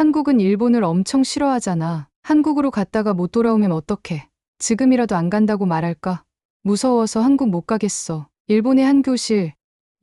한국은 일본을 엄청 싫어하잖아. 한국으로 갔다가 못 돌아오면 어떡해. 지금이라도 안 간다고 말할까? 무서워서 한국 못 가겠어. 일본의 한 교실,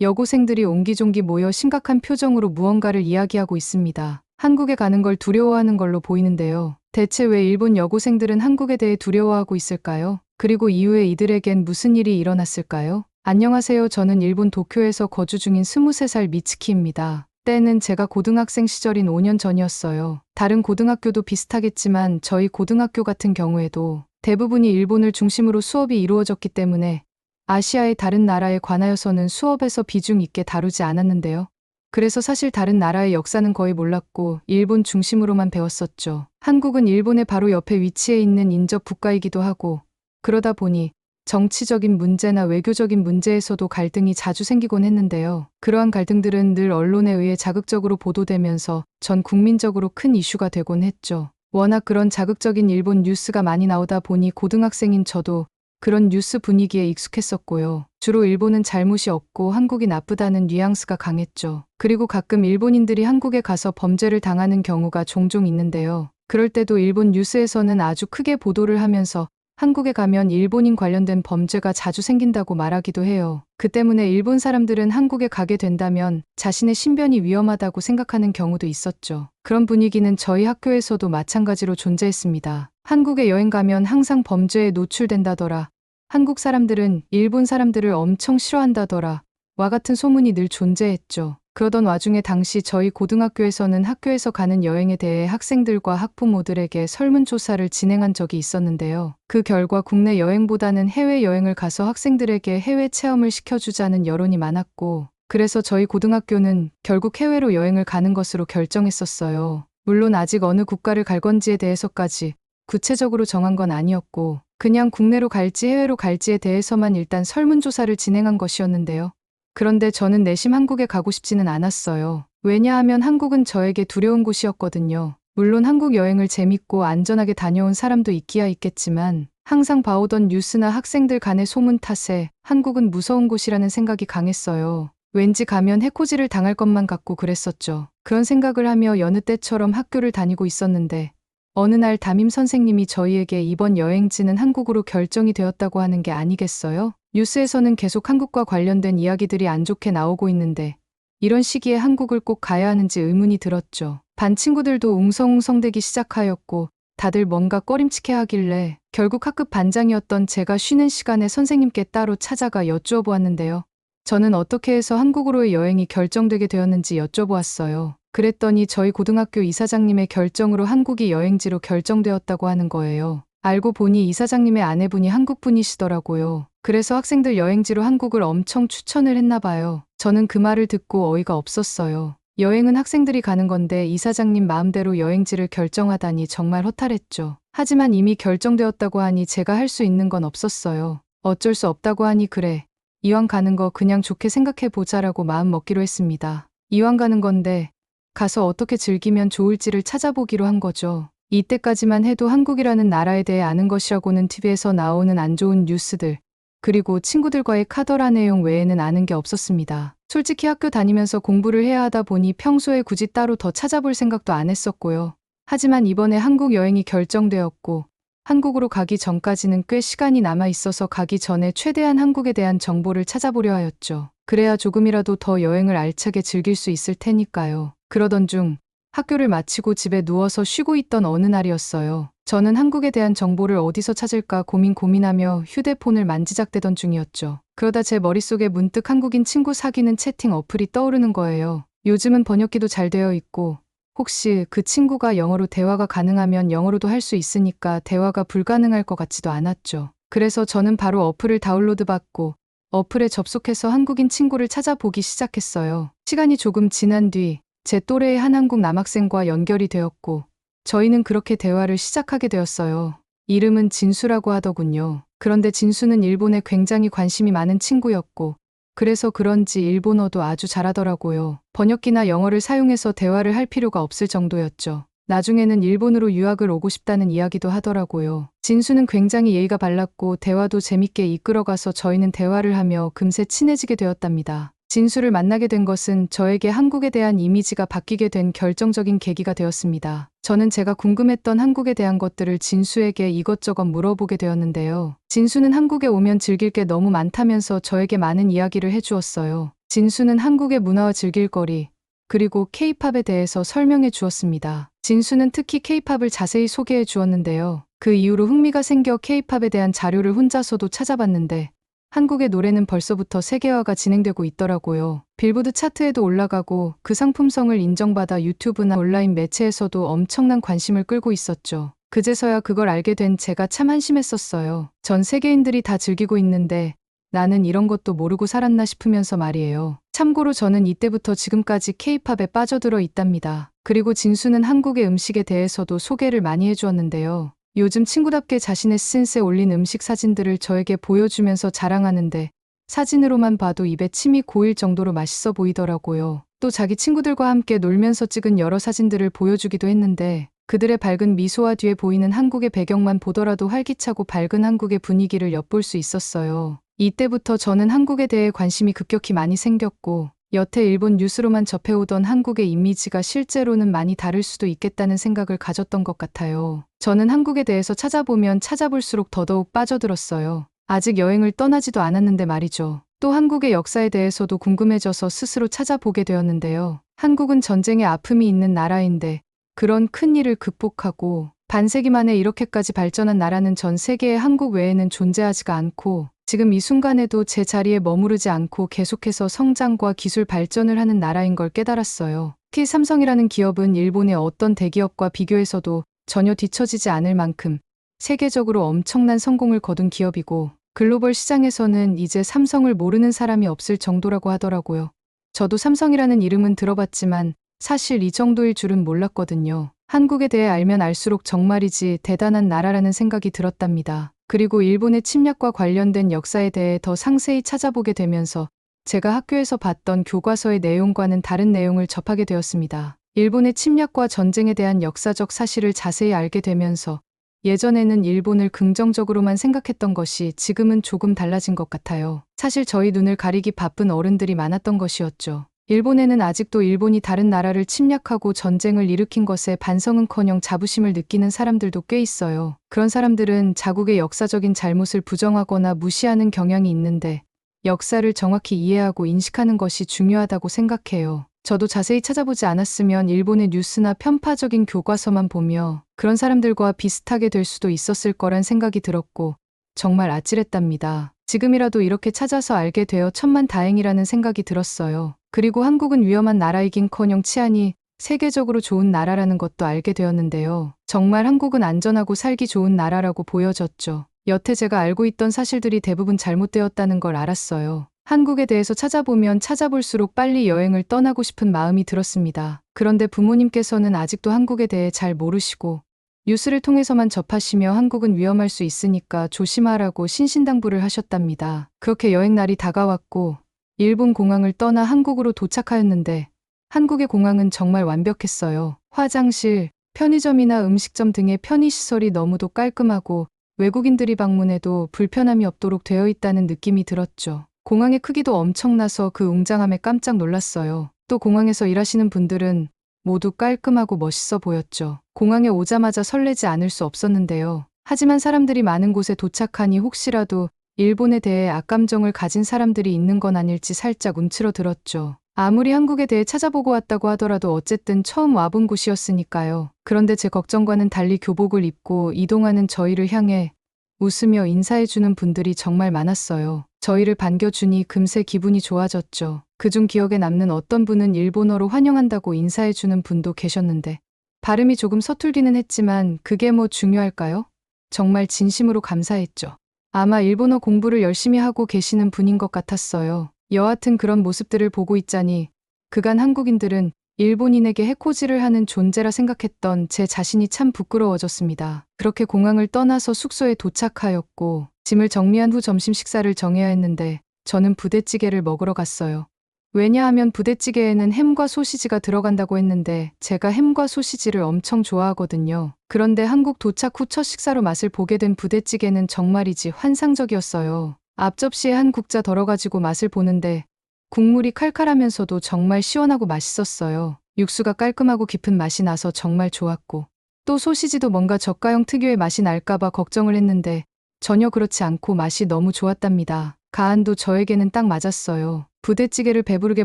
여고생들이 옹기종기 모여 심각한 표정으로 무언가를 이야기하고 있습니다. 한국에 가는 걸 두려워하는 걸로 보이는데요. 대체 왜 일본 여고생들은 한국에 대해 두려워하고 있을까요? 그리고 이후에 이들에겐 무슨 일이 일어났을까요? 안녕하세요. 저는 일본 도쿄에서 거주 중인 23살 미츠키입니다. 때는 제가 고등학생 시절인 5년 전이었어요. 다른 고등학교도 비슷하겠지만 저희 고등학교 같은 경우에도 대부분이 일본을 중심으로 수업이 이루어졌기 때문에 아시아의 다른 나라에 관하여서는 수업에서 비중 있게 다루지 않았는데요. 그래서 사실 다른 나라의 역사는 거의 몰랐고 일본 중심으로만 배웠었죠. 한국은 일본의 바로 옆에 위치해 있는 인접 국가이기도 하고 그러다 보니 정치적인 문제나 외교적인 문제에서도 갈등이 자주 생기곤 했는데요. 그러한 갈등들은 늘 언론에 의해 자극적으로 보도되면서 전 국민적으로 큰 이슈가 되곤 했죠. 워낙 그런 자극적인 일본 뉴스가 많이 나오다 보니 고등학생인 저도 그런 뉴스 분위기에 익숙했었고요. 주로 일본은 잘못이 없고 한국이 나쁘다는 뉘앙스가 강했죠. 그리고 가끔 일본인들이 한국에 가서 범죄를 당하는 경우가 종종 있는데요. 그럴 때도 일본 뉴스에서는 아주 크게 보도를 하면서 한국에 가면 일본인 관련된 범죄가 자주 생긴다고 말하기도 해요. 그 때문에 일본 사람들은 한국에 가게 된다면 자신의 신변이 위험하다고 생각하는 경우도 있었죠. 그런 분위기는 저희 학교에서도 마찬가지로 존재했습니다. 한국에 여행 가면 항상 범죄에 노출된다더라. 한국 사람들은 일본 사람들을 엄청 싫어한다더라. 와 같은 소문이 늘 존재했죠. 그러던 와중에 당시 저희 고등학교에서는 학교에서 가는 여행에 대해 학생들과 학부모들에게 설문조사를 진행한 적이 있었는데요. 그 결과 국내 여행보다는 해외여행을 가서 학생들에게 해외 체험을 시켜주자는 여론이 많았고, 그래서 저희 고등학교는 결국 해외로 여행을 가는 것으로 결정했었어요. 물론 아직 어느 국가를 갈 건지에 대해서까지 구체적으로 정한 건 아니었고, 그냥 국내로 갈지 해외로 갈지에 대해서만 일단 설문조사를 진행한 것이었는데요. 그런데 저는 내심 한국에 가고 싶지는 않았어요. 왜냐하면 한국은 저에게 두려운 곳이었거든요. 물론 한국 여행을 재밌고 안전하게 다녀온 사람도 있기야 있겠지만 항상 봐오던 뉴스나 학생들 간의 소문 탓에 한국은 무서운 곳이라는 생각이 강했어요. 왠지 가면 해코지를 당할 것만 같고 그랬었죠. 그런 생각을 하며 여느 때처럼 학교를 다니고 있었는데 어느 날 담임 선생님이 저희에게 이번 여행지는 한국으로 결정이 되었다고 하는 게 아니겠어요? 뉴스에서는 계속 한국과 관련된 이야기들이 안 좋게 나오고 있는데 이런 시기에 한국을 꼭 가야 하는지 의문이 들었죠. 반 친구들도 웅성웅성대기 시작하였고 다들 뭔가 꺼림칙해 하길래 결국 학급 반장이었던 제가 쉬는 시간에 선생님께 따로 찾아가 여쭈어 보았는데요. 저는 어떻게 해서 한국으로의 여행이 결정되게 되었는지 여쭤보았어요. 그랬더니 저희 고등학교 이사장님의 결정으로 한국이 여행지로 결정되었다고 하는 거예요. 알고 보니 이사장님의 아내분이 한국분이시더라고요. 그래서 학생들 여행지로 한국을 엄청 추천을 했나 봐요. 저는 그 말을 듣고 어이가 없었어요. 여행은 학생들이 가는 건데 이사장님 마음대로 여행지를 결정하다니 정말 허탈했죠. 하지만 이미 결정되었다고 하니 제가 할 수 있는 건 없었어요. 어쩔 수 없다고 하니 그래. 이왕 가는 거 그냥 좋게 생각해 보자라고 마음 먹기로 했습니다. 이왕 가는 건데 가서 어떻게 즐기면 좋을지를 찾아보기로 한 거죠. 이때까지만 해도 한국이라는 나라에 대해 아는 것이라고는 TV에서 나오는 안 좋은 뉴스들, 그리고 친구들과의 카더라 내용 외에는 아는 게 없었습니다. 솔직히 학교 다니면서 공부를 해야 하다 보니 평소에 굳이 따로 더 찾아볼 생각도 안 했었고요. 하지만 이번에 한국 여행이 결정되었고 한국으로 가기 전까지는 꽤 시간이 남아 있어서 가기 전에 최대한 한국에 대한 정보를 찾아보려 하였죠. 그래야 조금이라도 더 여행을 알차게 즐길 수 있을 테니까요. 그러던 중 학교를 마치고 집에 누워서 쉬고 있던 어느 날이었어요. 저는 한국에 대한 정보를 어디서 찾을까 고민하며 휴대폰을 만지작대던 중이었죠. 그러다 제 머릿속에 문득 한국인 친구 사귀는 채팅 어플이 떠오르는 거예요. 요즘은 번역기도 잘 되어 있고 혹시 그 친구가 영어로 대화가 가능하면 영어로도 할 수 있으니까 대화가 불가능할 것 같지도 않았죠. 그래서 저는 바로 어플을 다운로드 받고 어플에 접속해서 한국인 친구를 찾아보기 시작했어요. 시간이 조금 지난 뒤 제 또래의 한 한국 남학생과 연결이 되었고 저희는 그렇게 대화를 시작하게 되었어요. 이름은 진수라고 하더군요. 그런데 진수는 일본에 굉장히 관심이 많은 친구였고 그래서 그런지 일본어도 아주 잘하더라고요. 번역기나 영어를 사용해서 대화를 할 필요가 없을 정도였죠. 나중에는 일본으로 유학을 오고 싶다는 이야기도 하더라고요. 진수는 굉장히 예의가 발랐고 대화도 재밌게 이끌어가서 저희는 대화를 하며 금세 친해지게 되었답니다. 진수를 만나게 된 것은 저에게 한국에 대한 이미지가 바뀌게 된 결정적인 계기가 되었습니다. 저는 제가 궁금했던 한국에 대한 것들을 진수에게 이것저것 물어보게 되었는데요. 진수는 한국에 오면 즐길 게 너무 많다면서 저에게 많은 이야기를 해주었어요. 진수는 한국의 문화와 즐길 거리, 그리고 K-팝에 대해서 설명해 주었습니다. 진수는 특히 K-팝을 자세히 소개해 주었는데요. 그 이후로 흥미가 생겨 K-팝에 대한 자료를 혼자서도 찾아봤는데 한국의 노래는 벌써부터 세계화가 진행되고 있더라고요. 빌보드 차트에도 올라가고 그 상품성을 인정받아 유튜브나 온라인 매체에서도 엄청난 관심을 끌고 있었죠. 그제서야 그걸 알게 된 제가 참 한심했었어요. 전 세계인들이 다 즐기고 있는데 나는 이런 것도 모르고 살았나 싶으면서 말이에요. 참고로 저는 이때부터 지금까지 K-팝에 빠져들어 있답니다. 그리고 진수는 한국의 음식에 대해서도 소개를 많이 해주었는데요. 요즘 친구답게 자신의 SNS에 올린 음식 사진들을 저에게 보여주면서 자랑하는데 사진으로만 봐도 입에 침이 고일 정도로 맛있어 보이더라고요. 또 자기 친구들과 함께 놀면서 찍은 여러 사진들을 보여주기도 했는데 그들의 밝은 미소와 뒤에 보이는 한국의 배경만 보더라도 활기차고 밝은 한국의 분위기를 엿볼 수 있었어요. 이때부터 저는 한국에 대해 관심이 급격히 많이 생겼고 여태 일본 뉴스로만 접해오던 한국의 이미지가 실제로는 많이 다를 수도 있겠다는 생각을 가졌던 것 같아요. 저는 한국에 대해서 찾아보면 찾아볼수록 더더욱 빠져들었어요. 아직 여행을 떠나지도 않았는데 말이죠. 또 한국의 역사에 대해서도 궁금해져서 스스로 찾아보게 되었는데요. 한국은 전쟁의 아픔이 있는 나라인데 그런 큰 일을 극복하고 반세기 만에 이렇게까지 발전한 나라는 전 세계에 한국 외에는 존재하지가 않고 지금 이 순간에도 제 자리에 머무르지 않고 계속해서 성장과 기술 발전을 하는 나라인 걸 깨달았어요. 특히 삼성이라는 기업은 일본의 어떤 대기업과 비교해서도 전혀 뒤처지지 않을 만큼 세계적으로 엄청난 성공을 거둔 기업이고 글로벌 시장에서는 이제 삼성을 모르는 사람이 없을 정도라고 하더라고요. 저도 삼성이라는 이름은 들어봤지만 사실 이 정도일 줄은 몰랐거든요. 한국에 대해 알면 알수록 정말이지 대단한 나라라는 생각이 들었답니다. 그리고 일본의 침략과 관련된 역사에 대해 더 상세히 찾아보게 되면서 제가 학교에서 봤던 교과서의 내용과는 다른 내용을 접하게 되었습니다. 일본의 침략과 전쟁에 대한 역사적 사실을 자세히 알게 되면서 예전에는 일본을 긍정적으로만 생각했던 것이 지금은 조금 달라진 것 같아요. 사실 저희 눈을 가리기 바쁜 어른들이 많았던 것이었죠. 일본에는 아직도 일본이 다른 나라를 침략하고 전쟁을 일으킨 것에 반성은커녕 자부심을 느끼는 사람들도 꽤 있어요. 그런 사람들은 자국의 역사적인 잘못을 부정하거나 무시하는 경향이 있는데 역사를 정확히 이해하고 인식하는 것이 중요하다고 생각해요. 저도 자세히 찾아보지 않았으면 일본의 뉴스나 편파적인 교과서만 보며 그런 사람들과 비슷하게 될 수도 있었을 거란 생각이 들었고 정말 아찔했답니다. 지금이라도 이렇게 찾아서 알게 되어 천만다행이라는 생각이 들었어요. 그리고 한국은 위험한 나라이긴커녕 치안이 세계적으로 좋은 나라라는 것도 알게 되었는데요. 정말 한국은 안전하고 살기 좋은 나라라고 보여졌죠. 여태 제가 알고 있던 사실들이 대부분 잘못되었다는 걸 알았어요. 한국에 대해서 찾아보면 찾아볼수록 빨리 여행을 떠나고 싶은 마음이 들었습니다. 그런데 부모님께서는 아직도 한국에 대해 잘 모르시고 뉴스를 통해서만 접하시며 한국은 위험할 수 있으니까 조심하라고 신신당부를 하셨답니다. 그렇게 여행 날이 다가왔고 일본 공항을 떠나 한국으로 도착하였는데 한국의 공항은 정말 완벽했어요. 화장실, 편의점이나 음식점 등의 편의시설이 너무도 깔끔하고 외국인들이 방문해도 불편함이 없도록 되어 있다는 느낌이 들었죠. 공항의 크기도 엄청나서 그 웅장함에 깜짝 놀랐어요. 또 공항에서 일하시는 분들은 모두 깔끔하고 멋있어 보였죠. 공항에 오자마자 설레지 않을 수 없었는데요. 하지만 사람들이 많은 곳에 도착하니 혹시라도 일본에 대해 악감정을 가진 사람들이 있는 건 아닐지 살짝 움츠러들었죠. 아무리 한국에 대해 찾아보고 왔다고 하더라도 어쨌든 처음 와본 곳이었으니까요. 그런데 제 걱정과는 달리 교복을 입고 이동하는 저희를 향해 웃으며 인사해주는 분들이 정말 많았어요. 저희를 반겨주니 금세 기분이 좋아졌죠. 그중 기억에 남는 어떤 분은 일본어로 환영한다고 인사해주는 분도 계셨는데 발음이 조금 서툴기는 했지만 그게 뭐 중요할까요? 정말 진심으로 감사했죠. 아마 일본어 공부를 열심히 하고 계시는 분인 것 같았어요. 여하튼 그런 모습들을 보고 있자니 그간 한국인들은 일본인에게 해코지를 하는 존재라 생각했던 제 자신이 참 부끄러워졌습니다. 그렇게 공항을 떠나서 숙소에 도착하였고 짐을 정리한 후 점심 식사를 정해야 했는데 저는 부대찌개를 먹으러 갔어요. 왜냐하면 부대찌개에는 햄과 소시지가 들어간다고 했는데 제가 햄과 소시지를 엄청 좋아하거든요. 그런데 한국 도착 후 첫 식사로 맛을 보게 된 부대찌개는 정말이지 환상적이었어요. 앞접시에 한 국자 덜어가지고 맛을 보는데 국물이 칼칼하면서도 정말 시원하고 맛있었어요. 육수가 깔끔하고 깊은 맛이 나서 정말 좋았고, 또 소시지도 뭔가 저가형 특유의 맛이 날까봐 걱정을 했는데 전혀 그렇지 않고 맛이 너무 좋았답니다. 가안도 저에게는 딱 맞았어요. 부대찌개를 배부르게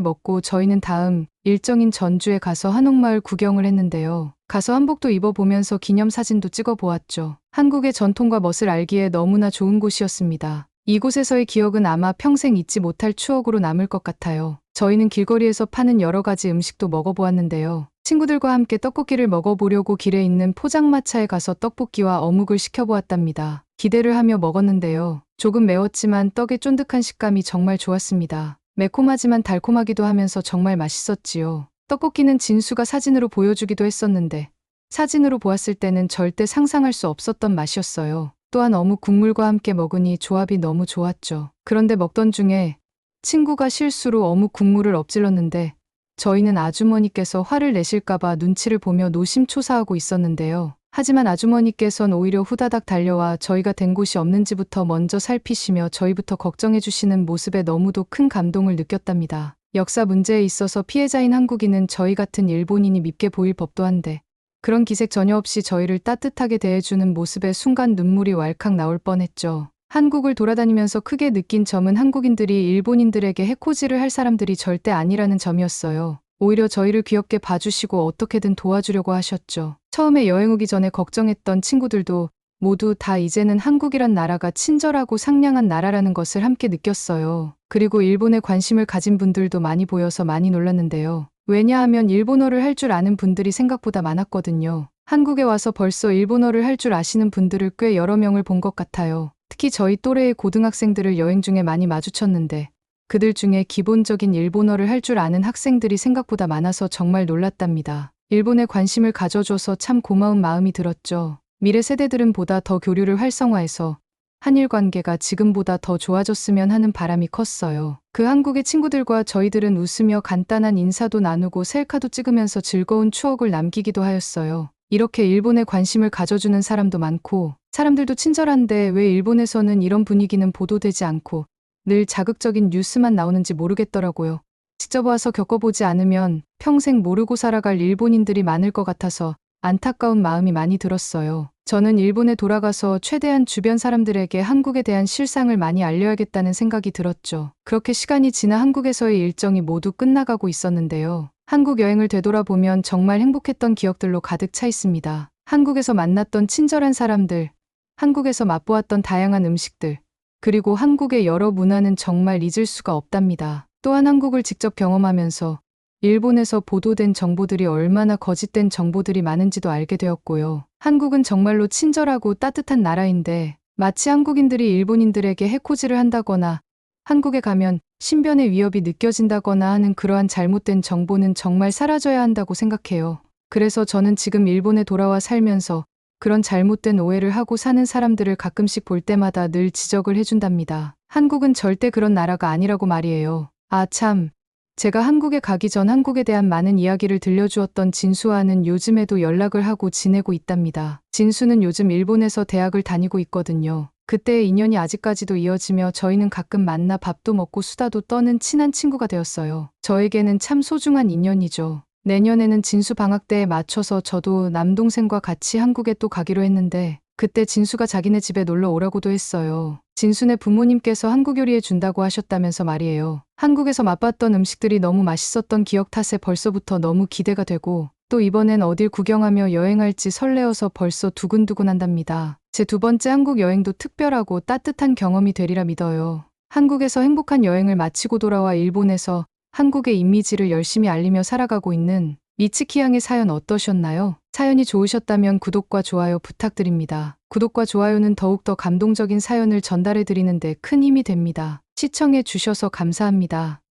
먹고 저희는 다음 일정인 전주에 가서 한옥마을 구경을 했는데요. 가서 한복도 입어보면서 기념사진도 찍어보았죠. 한국의 전통과 멋을 알기에 너무나 좋은 곳이었습니다. 이곳에서의 기억은 아마 평생 잊지 못할 추억으로 남을 것 같아요. 저희는 길거리에서 파는 여러 가지 음식도 먹어보았는데요. 친구들과 함께 떡볶이를 먹어보려고 길에 있는 포장마차에 가서 떡볶이와 어묵을 시켜보았답니다. 기대를 하며 먹었는데요. 조금 매웠지만 떡의 쫀득한 식감이 정말 좋았습니다. 매콤하지만 달콤하기도 하면서 정말 맛있었지요. 떡볶이는 진수가 사진으로 보여주기도 했었는데 사진으로 보았을 때는 절대 상상할 수 없었던 맛이었어요. 또한 어묵 국물과 함께 먹으니 조합이 너무 좋았죠. 그런데 먹던 중에 친구가 실수로 어묵 국물을 엎질렀는데 저희는 아주머니께서 화를 내실까봐 눈치를 보며 노심초사하고 있었는데요. 하지만 아주머니께선 오히려 후다닥 달려와 저희가 된 곳이 없는지부터 먼저 살피시며 저희부터 걱정해 주시는 모습에 너무도 큰 감동을 느꼈답니다. 역사 문제에 있어서 피해자인 한국인은 저희 같은 일본인이 밉게 보일 법도 한데 그런 기색 전혀 없이 저희를 따뜻하게 대해주는 모습에 순간 눈물이 왈칵 나올 뻔했죠. 한국을 돌아다니면서 크게 느낀 점은 한국인들이 일본인들에게 해코지를 할 사람들이 절대 아니라는 점이었어요. 오히려 저희를 귀엽게 봐주시고 어떻게든 도와주려고 하셨죠. 처음에 여행 오기 전에 걱정했던 친구들도 모두 다 이제는 한국이란 나라가 친절하고 상냥한 나라라는 것을 함께 느꼈어요. 그리고 일본에 관심을 가진 분들도 많이 보여서 많이 놀랐는데요. 왜냐하면 일본어를 할 줄 아는 분들이 생각보다 많았거든요. 한국에 와서 벌써 일본어를 할 줄 아시는 분들을 꽤 여러 명을 본 것 같아요. 특히 저희 또래의 고등학생들을 여행 중에 많이 마주쳤는데 그들 중에 기본적인 일본어를 할 줄 아는 학생들이 생각보다 많아서 정말 놀랐답니다. 일본에 관심을 가져줘서 참 고마운 마음이 들었죠. 미래 세대들은 보다 더 교류를 활성화해서 한일 관계가 지금보다 더 좋아졌으면 하는 바람이 컸어요. 그 한국의 친구들과 저희들은 웃으며 간단한 인사도 나누고 셀카도 찍으면서 즐거운 추억을 남기기도 하였어요. 이렇게 일본에 관심을 가져주는 사람도 많고 사람들도 친절한데 왜 일본에서는 이런 분위기는 보도되지 않고 늘 자극적인 뉴스만 나오는지 모르겠더라고요. 직접 와서 겪어보지 않으면 평생 모르고 살아갈 일본인들이 많을 것 같아서 안타까운 마음이 많이 들었어요. 저는 일본에 돌아가서 최대한 주변 사람들에게 한국에 대한 실상을 많이 알려야겠다는 생각이 들었죠. 그렇게 시간이 지나 한국에서의 일정이 모두 끝나가고 있었는데요. 한국 여행을 되돌아보면 정말 행복했던 기억들로 가득 차 있습니다. 한국에서 만났던 친절한 사람들, 한국에서 맛보았던 다양한 음식들, 그리고 한국의 여러 문화는 정말 잊을 수가 없답니다. 또한 한국을 직접 경험하면서 일본에서 보도된 정보들이 얼마나 거짓된 정보들이 많은지도 알게 되었고요. 한국은 정말로 친절하고 따뜻한 나라인데 마치 한국인들이 일본인들에게 해코지를 한다거나 한국에 가면 신변의 위협이 느껴진다거나 하는 그러한 잘못된 정보는 정말 사라져야 한다고 생각해요. 그래서 저는 지금 일본에 돌아와 살면서 그런 잘못된 오해를 하고 사는 사람들을 가끔씩 볼 때마다 늘 지적을 해준답니다. 한국은 절대 그런 나라가 아니라고 말이에요. 아 참, 제가 한국에 가기 전 한국에 대한 많은 이야기를 들려주었던 진수와는 요즘에도 연락을 하고 지내고 있답니다. 진수는 요즘 일본에서 대학을 다니고 있거든요. 그때의 인연이 아직까지도 이어지며 저희는 가끔 만나 밥도 먹고 수다도 떠는 친한 친구가 되었어요. 저에게는 참 소중한 인연이죠. 내년에는 진수 방학 때에 맞춰서 저도 남동생과 같이 한국에 또 가기로 했는데 그때 진수가 자기네 집에 놀러 오라고도 했어요. 진수네 부모님께서 한국 요리해 준다고 하셨다면서 말이에요. 한국에서 맛봤던 음식들이 너무 맛있었던 기억 탓에 벌써부터 너무 기대가 되고 또 이번엔 어딜 구경하며 여행할지 설레어서 벌써 두근두근한답니다. 제 두 번째 한국 여행도 특별하고 따뜻한 경험이 되리라 믿어요. 한국에서 행복한 여행을 마치고 돌아와 일본에서 한국의 이미지를 열심히 알리며 살아가고 있는 미츠키 양의 사연 어떠셨나요? 사연이 좋으셨다면 구독과 좋아요 부탁드립니다. 구독과 좋아요는 더욱더 감동적인 사연을 전달해 드리는 데 큰 힘이 됩니다. 시청해 주셔서 감사합니다.